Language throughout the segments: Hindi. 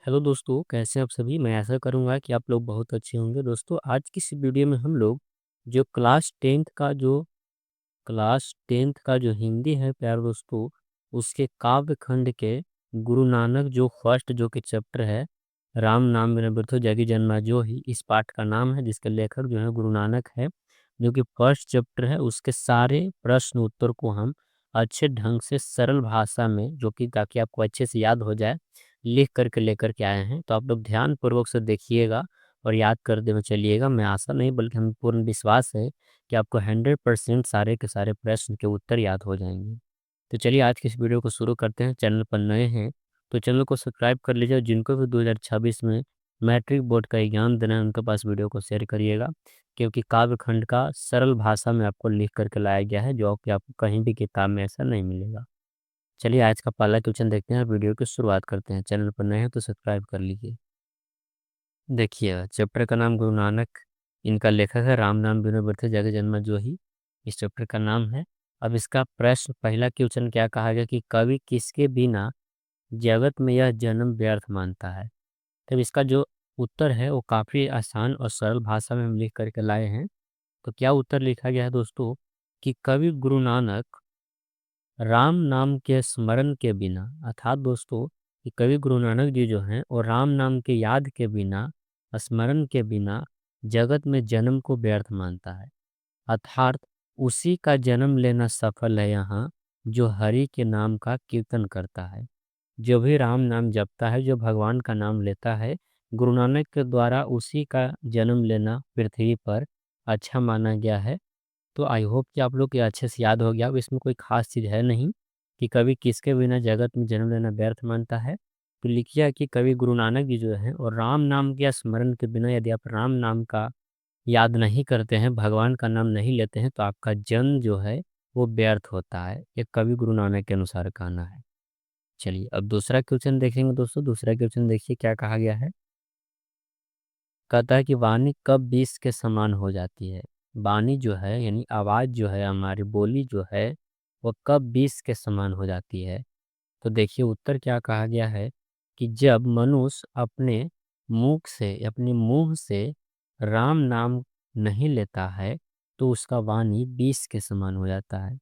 हेलो दोस्तों, कैसे हैं आप सभी। मैं आशा करूंगा कि आप लोग बहुत अच्छे होंगे। दोस्तों, आज की इस वीडियो में हम लोग जो क्लास टेंथ का जो हिंदी है प्यारे दोस्तों, उसके काव्य खंड के गुरु नानक जो फर्स्ट जो कि चैप्टर है, राम नाम मेरा बिरथो जगी जन्मा जो ही, इस पाठ का नाम है, जिसके लेखक जो है गुरु नानक है, जो कि फर्स्ट चैप्टर है। उसके सारे प्रश्न उत्तर को हम अच्छे ढंग से सरल भाषा में, जो कि ताकि आपको अच्छे से याद हो जाए, लिख करके लेकर के आए हैं। तो आप लोग ध्यान पूर्वक से देखिएगा और याद करते हुए चलिएगा। मैं आशा नहीं बल्कि हमें पूर्ण विश्वास है कि आपको 100% सारे के सारे प्रश्न के उत्तर याद हो जाएंगे। तो चलिए आज की इस वीडियो को शुरू करते हैं। चैनल पर नए हैं तो चैनल को सब्सक्राइब कर लीजिए, और जिनको भी 2026 में मैट्रिक बोर्ड का एग्जाम देना है उनके पास वीडियो को शेयर करिएगा, क्योंकि काव्य खंड का सरल भाषा में आपको लिख करके लाया गया है, जो कि आपको कहीं भी किताब में ऐसा नहीं मिलेगा। चलिए आज का पहला क्वेश्चन देखते हैं और वीडियो की शुरुआत करते हैं। चैनल पर नए हैं तो सब्सक्राइब कर लीजिए। देखिए चैप्टर का नाम गुरु नानक, इनका लेखक है राम नाम बिनु बरते जग जन्म जोही, इस चैप्टर का नाम है। अब इसका प्रश्न पहला क्वेश्चन क्या कहा गया कि कवि किसके बिना जगत में यह जन्म व्यर्थ मानता है। तब इसका जो उत्तर है वो काफ़ी आसान और सरल भाषा में हम लिख करके लाए हैं। तो क्या उत्तर लिखा गया है दोस्तों कि कवि गुरु नानक राम नाम के स्मरण के बिना, अर्थात दोस्तों कि कवि गुरु नानक जी जो हैं वो राम नाम के याद के बिना, स्मरण के बिना जगत में जन्म को व्यर्थ मानता है। अर्थात उसी का जन्म लेना सफल है यहाँ जो हरि के नाम का कीर्तन करता है, जो भी राम नाम जपता है, जो भगवान का नाम लेता है, गुरु नानक के द्वारा उसी का जन्म लेना पृथ्वी पर अच्छा माना गया है। तो आई होप कि आप लोग ये अच्छे से याद हो गया। अब इसमें कोई खास चीज़ है नहीं कि कवि किसके बिना जगत में जन्म लेना व्यर्थ मानता है। तो लिखिए कि कवि गुरु नानक जी जो है और राम नाम के स्मरण के बिना, यदि आप राम नाम का याद नहीं करते हैं, भगवान का नाम नहीं लेते हैं, तो आपका जन्म जो है वो व्यर्थ होता है। ये कवि गुरु नानक के अनुसार कहना है। चलिए अब दूसरा क्वेश्चन देखेंगे दोस्तों। दूसरा क्वेश्चन देखिए क्या कहा गया है। कहता है कि वाणी कब बीस के समान हो जाती है। वाणी जो है यानी आवाज़ जो है, हमारी बोली जो है, वो कब बीस के समान हो जाती है। तो देखिए उत्तर क्या कहा गया है कि जब मनुष्य अपने मुंह से राम नाम नहीं लेता है तो उसका वाणी बीस के समान हो जाता है।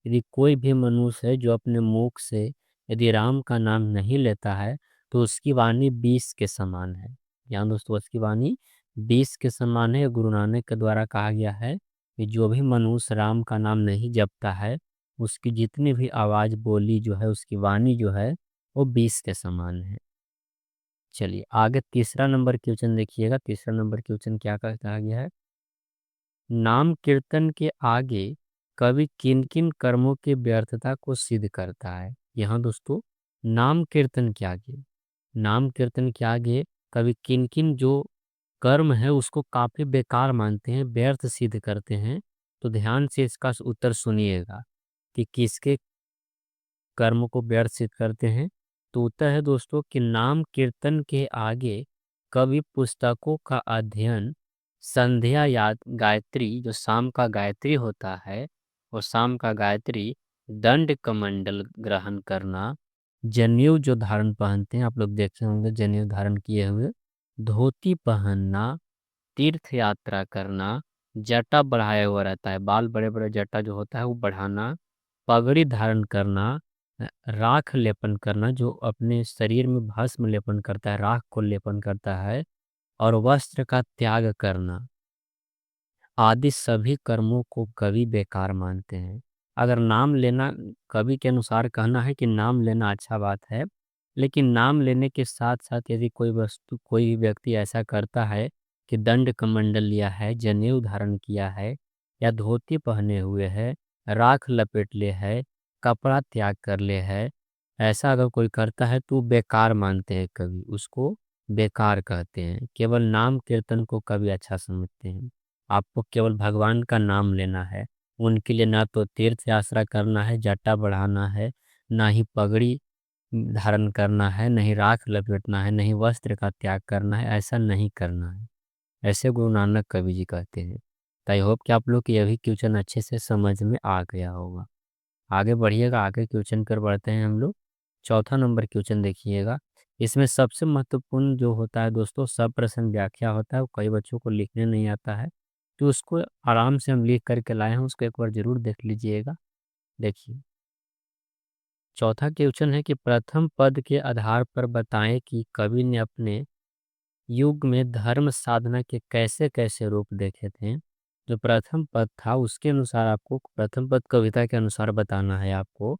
यदि कोई भी मनुष्य है जो अपने मुख से यदि राम का नाम नहीं लेता है तो उसकी वाणी बीस के समान है। यहाँ दोस्तों उसकी वाणी बीस के समान है। गुरु नानक के द्वारा कहा गया है कि जो भी मनुष्य राम का नाम नहीं जपता है उसकी जितनी भी आवाज़ बोली जो है, उसकी वाणी जो है वो 20 के समान है। चलिए आगे तीसरा नंबर क्वेश्चन देखिएगा। तीसरा नंबर क्वेश्चन क्या कहा गया है। नाम कीर्तन के आगे कवि किन किन कर्मों की व्यर्थता को सिद्ध करता है। यहाँ दोस्तों नाम कीर्तन के आगे कवि किन किन जो कर्म है उसको काफी बेकार मानते हैं, व्यर्थ सिद्ध करते हैं। तो ध्यान से इसका उत्तर सुनिएगा कि किसके कर्म को व्यर्थ सिद्ध करते हैं। तो उत्तर है दोस्तों कि नाम कीर्तन के आगे कवि पुस्तकों का अध्ययन, संध्या याद गायत्री जो शाम का गायत्री होता है, और शाम का गायत्री, दंड कमंडल ग्रहण करना, जनेऊ जो धारण पहनते हैं, आप लोग देखे होंगे जनेऊ धारण किए हुए, धोती पहनना, तीर्थ यात्रा करना, जटा बढ़ाया हुआ रहता है, बाल बड़े बड़े जटा जो होता है वो बढ़ाना, पगड़ी धारण करना, राख लेपन करना, जो अपने शरीर में भस्म लेपन करता है, राख को लेपन करता है, और वस्त्र का त्याग करना आदि सभी कर्मों को कवि बेकार मानते हैं। अगर नाम लेना, कवि के अनुसार कहना है कि नाम लेना अच्छा बात है, लेकिन नाम लेने के साथ साथ यदि कोई भी व्यक्ति ऐसा करता है कि दंड कमंडल लिया है, जनेऊ धारण किया है, या धोती पहने हुए है, राख लपेट ले है, कपड़ा त्याग कर ले है, ऐसा अगर कोई करता है तो बेकार मानते हैं कवि, उसको बेकार कहते हैं। केवल नाम कीर्तन को कवि अच्छा समझते हैं। आपको केवल भगवान का नाम लेना है, उनके लिए ना तो तीर्थ यात्रा करना है, जटा बढ़ाना है, ना ही पगड़ी धारण करना है, नहीं राख लपेटना है, नहीं वस्त्र का त्याग करना है, ऐसा नहीं करना है। ऐसे गुरु नानक कवि जी कहते हैं। तो आई होप कि आप लोग को यह भी क्वेश्चन अच्छे से समझ में आ गया होगा। आगे बढ़िएगा, आगे क्वेश्चन पर बढ़ते हैं हम लोग। चौथा नंबर क्वेश्चन देखिएगा। इसमें सबसे महत्वपूर्ण जो होता है दोस्तों सप्रश्न व्याख्या होता है, वो कई बच्चों को लिखने नहीं आता है, तो उसको आराम से हम लिख करके लाए हैं, उसको एक बार ज़रूर देख लीजिएगा। देखिए, चौथा क्वेश्चन है कि प्रथम पद के आधार पर बताएं कि कवि ने अपने युग में धर्म साधना के कैसे-कैसे रूप देखे थे। जो प्रथम पद था उसके अनुसार आपको प्रथम पद कविता के अनुसार बताना है आपको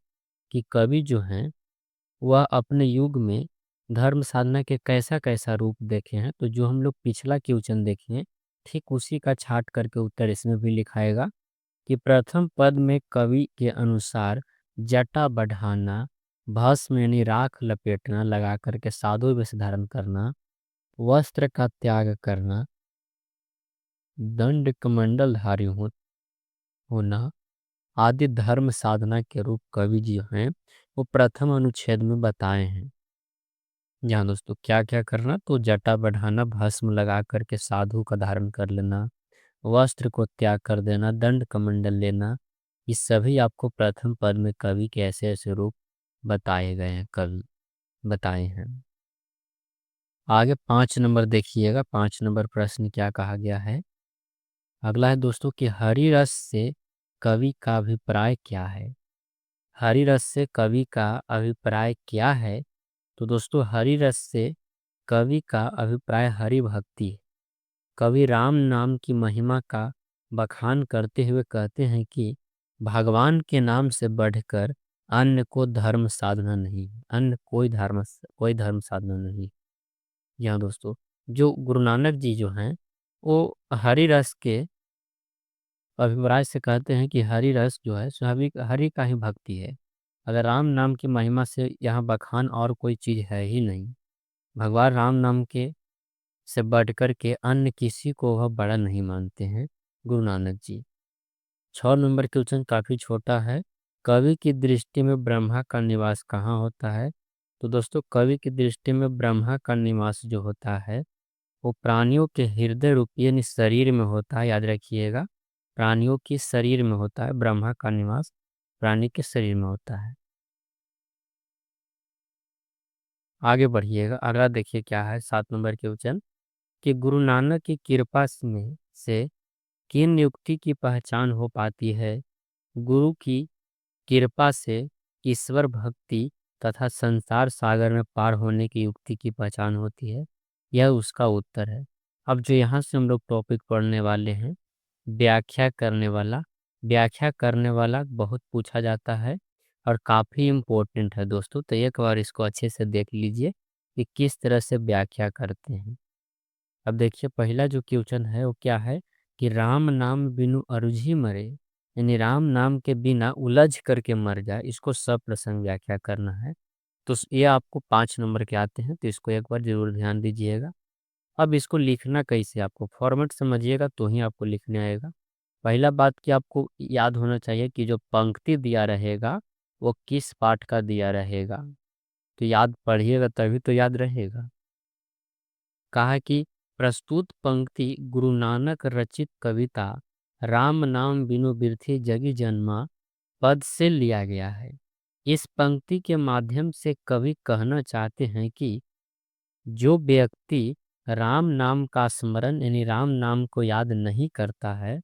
कि कवि जो हैं वह अपने युग में धर्म साधना के कैसा-कैसा रूप देखे हैं। तो जो हम लोग पिछला क्वेश्चन देखे हैं, ठीक उसी का छाँट करके उत्तर इसमें भी लिखाएगा कि प्रथम पद में कवि के अनुसार जटा बढ़ाना, भस्म यानी राख लपेटना लगा करके साधु वेश धारण करना, वस्त्र का त्याग करना, दंड कमंडलधारी होना आदि धर्म साधना के रूप कवि जी हैं वो प्रथम अनुच्छेद में बताए हैं। जहाँ दोस्तों क्या क्या करना, तो जटा बढ़ाना, भस्म लगा करके साधु का धारण कर लेना, वस्त्र को त्याग कर देना, दंड कमंडल लेना, ये सभी आपको प्रथम पद में कवि के ऐसे ऐसे रूप बताए गए हैं, कवि बताए हैं। आगे 5 नंबर देखिएगा, 5 नंबर प्रश्न क्या कहा गया है। अगला है दोस्तों कि हरि रस से कवि का अभिप्राय क्या है। हरि रस से कवि का अभिप्राय क्या है, तो दोस्तों हरि रस से कवि का अभिप्राय हरि भक्ति है। कवि राम नाम की महिमा का बखान करते हुए कहते हैं कि भगवान के नाम से बढ़कर अन्य को धर्म साधना नहीं है, अन्य कोई धर्म साधना नहीं। यहाँ दोस्तों जो गुरु नानक जी जो हैं वो हरि रस के अभिप्राय से कहते हैं कि हरि रस जो है स्वाभाविक हरि का ही भक्ति है। अगर राम नाम की महिमा से यहाँ बखान और कोई चीज़ है ही नहीं। भगवान राम नाम के से बढ़कर के अन्य किसी को वह बड़ा नहीं मानते हैं गुरु नानक जी। 6 नंबर क्वेश्चन काफ़ी छोटा है। कवि की दृष्टि में ब्रह्मा का निवास कहाँ होता है। तो दोस्तों कवि की दृष्टि में ब्रह्मा का निवास जो होता है वो प्राणियों के हृदय रूपी यानी शरीर में होता है, याद रखिएगा। प्राणियों के शरीर में होता है, ब्रह्मा का निवास प्राणी के शरीर में होता है। आगे बढ़िएगा, अगला देखिए क्या है 7 नंबर क्वेश्चन कि गुरु नानक की कृपा में से किन युक्ति की पहचान हो पाती है। गुरु की कृपा से ईश्वर भक्ति तथा संसार सागर में पार होने की युक्ति की पहचान होती है, यह उसका उत्तर है। अब जो यहाँ से हम लोग टॉपिक पढ़ने वाले हैं व्याख्या करने वाला, व्याख्या करने वाला बहुत पूछा जाता है और काफ़ी इम्पोर्टेंट है दोस्तों, तो एक बार इसको अच्छे से देख लीजिए कि किस तरह से व्याख्या करते हैं। अब देखिए पहला जो क्वेश्चन है वो क्या है कि राम नाम बिनु अरुझि मरे, यानी राम नाम के बिना उलझ करके मर जाए, इसको सप्रसंग व्याख्या करना है। तो ये आपको 5 नंबर के आते हैं, तो इसको एक बार जरूर ध्यान दीजिएगा। अब इसको लिखना कैसे, आपको फॉर्मेट समझिएगा तो ही आपको लिखने आएगा। पहला बात कि आपको याद होना चाहिए कि जो पंक्ति दिया रहेगा वो किस पाठ का दिया रहेगा, तो याद पढ़िएगा तभी तो याद रहेगा। कहा कि प्रस्तुत पंक्ति गुरु नानक रचित कविता राम नाम बिनु बिरथी जगी जन्मा पद से लिया गया है। इस पंक्ति के माध्यम से कवि कहना चाहते हैं कि जो व्यक्ति राम नाम का स्मरण यानी राम नाम को याद नहीं करता है,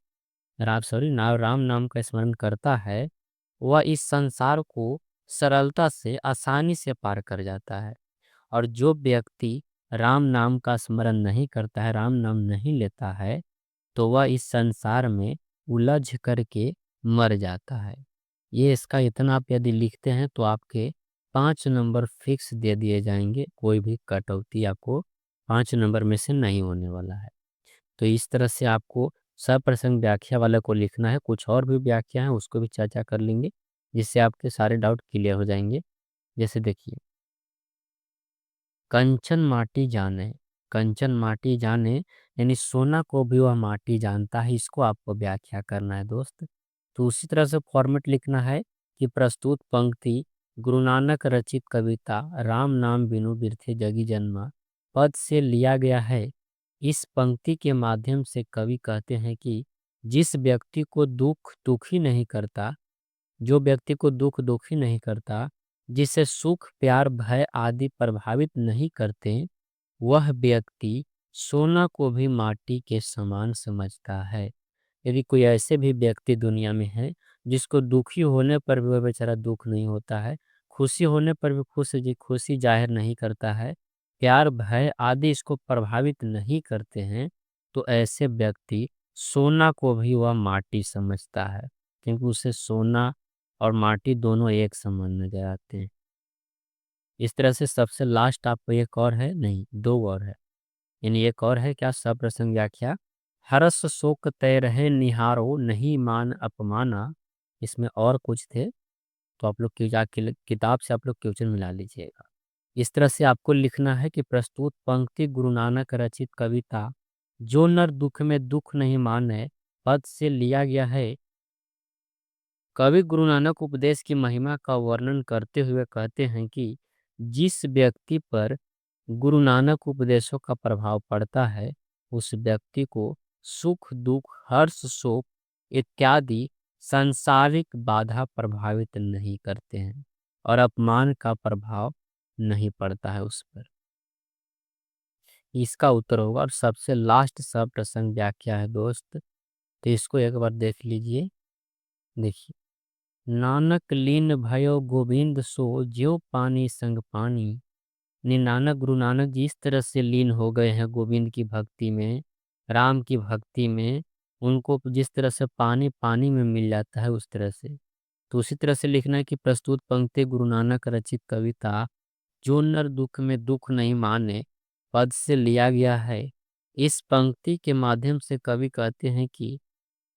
राम नाम का स्मरण करता है, वह इस संसार को सरलता से आसानी से पार कर जाता है। और जो व्यक्ति राम नाम का स्मरण नहीं करता है, राम नाम नहीं लेता है, तो वह इस संसार में उलझ करके मर जाता है। ये इसका इतना आप यदि लिखते हैं तो आपके 5 नंबर फिक्स दे दिए जाएंगे, कोई भी कटौती आपको 5 नंबर में से नहीं होने वाला है। तो इस तरह से आपको सप्रसंग व्याख्या वाला को लिखना है, कुछ और भी व्याख्या है उसको भी चर्चा कर लेंगे जिससे आपके सारे डाउट क्लियर हो जाएंगे। जैसे देखिए कंचन माटी जाने, कंचन माटी जाने यानी सोना को भी वह माटी जानता है, इसको आपको व्याख्या करना है दोस्त। तो उसी तरह से फॉर्मेट लिखना है कि प्रस्तुत पंक्ति गुरु नानक रचित कविता राम नाम बिनु बिरथे जगी जन्मा पद से लिया गया है। इस पंक्ति के माध्यम से कवि कहते हैं कि जिस व्यक्ति को दुख दुखी नहीं करता, जो व्यक्ति को दुखी नहीं करता, जिसे सुख प्यार भय आदि प्रभावित नहीं करते, वह व्यक्ति सोना को भी माटी के समान समझता है। यदि कोई ऐसे भी व्यक्ति दुनिया में है जिसको दुखी होने पर भी वह बेचारा दुख नहीं होता है, खुशी होने पर भी खुशी जाहिर नहीं करता है, प्यार भय आदि इसको प्रभावित नहीं करते हैं, तो ऐसे व्यक्ति सोना को भी वह माटी समझता है, क्योंकि उसे सोना और माटी दोनों एक समान नजर आते हैं। इस तरह से सबसे लास्ट आपको एक और है, नहीं दो और है, यानी एक और है क्या, सप्रसंग व्याख्या। हरस शोक तय रहे निहारो नहीं मान अपमाना। इसमें और कुछ थे, तो आप लोग की जाके किताब से आप लोग क्वेश्चन मिला लीजिएगा। इस तरह से आपको लिखना है कि प्रस्तुत पंक्ति गुरु नानक रचित कविता जो नर दुख में दुख नहीं माने पद से लिया गया है। कवि गुरु नानक उपदेश की महिमा का वर्णन करते हुए कहते हैं कि जिस व्यक्ति पर गुरु नानक उपदेशों का प्रभाव पड़ता है, उस व्यक्ति को सुख दुख हर्ष शोक इत्यादि सांसारिक बाधा प्रभावित नहीं करते हैं और अपमान का प्रभाव नहीं पड़ता है उस पर। इसका उत्तर होगा। और सबसे लास्ट सब प्रसंग व्याख्या है दोस्त, तो इसको एक बार देख लीजिए। देखिए, नानक लीन भयो गोविंद सो ज्यों पानी संग पानी। नानक गुरु नानक जी इस तरह से लीन हो गए हैं गोविंद की भक्ति में, राम की भक्ति में, उनको जिस तरह से पानी पानी में मिल जाता है उस तरह से। तो उसी तरह से लिखना है कि प्रस्तुत पंक्ति गुरु नानक रचित कविता जो नर दुख में दुख नहीं माने पद से लिया गया है। इस पंक्ति के माध्यम से कवि कहते हैं कि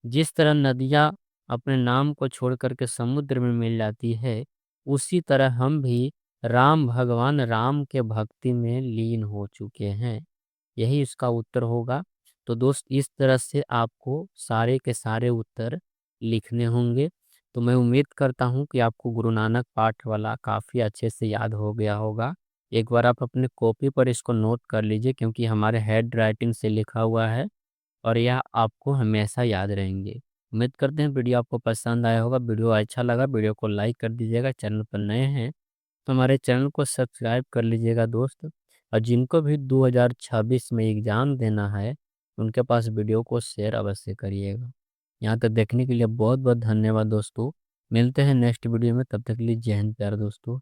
जिस तरह नदियाँ अपने नाम को छोड़ करके समुद्र में मिल जाती है, उसी तरह हम भी राम भगवान राम के भक्ति में लीन हो चुके हैं। यही इसका उत्तर होगा। तो दोस्त इस तरह से आपको सारे के सारे उत्तर लिखने होंगे। तो मैं उम्मीद करता हूँ कि आपको गुरु नानक पाठ वाला काफ़ी अच्छे से याद हो गया होगा। एक बार आप अपने कॉपी पर इसको नोट कर लीजिए, क्योंकि हमारे हैंड राइटिंग से लिखा हुआ है और यह आपको हमेशा याद रहेंगे। उम्मीद करते हैं वीडियो आपको पसंद आया होगा। वीडियो अच्छा लगा वीडियो को लाइक कर दीजिएगा। चैनल पर नए हैं तो हमारे चैनल को सब्सक्राइब कर लीजिएगा दोस्त। और जिनको भी 2026 में एग्ज़ाम देना है, उनके पास वीडियो को शेयर अवश्य करिएगा। यहाँ तक देखने के लिए बहुत बहुत धन्यवाद दोस्तों। मिलते हैं नेक्स्ट वीडियो में, तब तक के लिए जय हिंद प्यारे दोस्तों।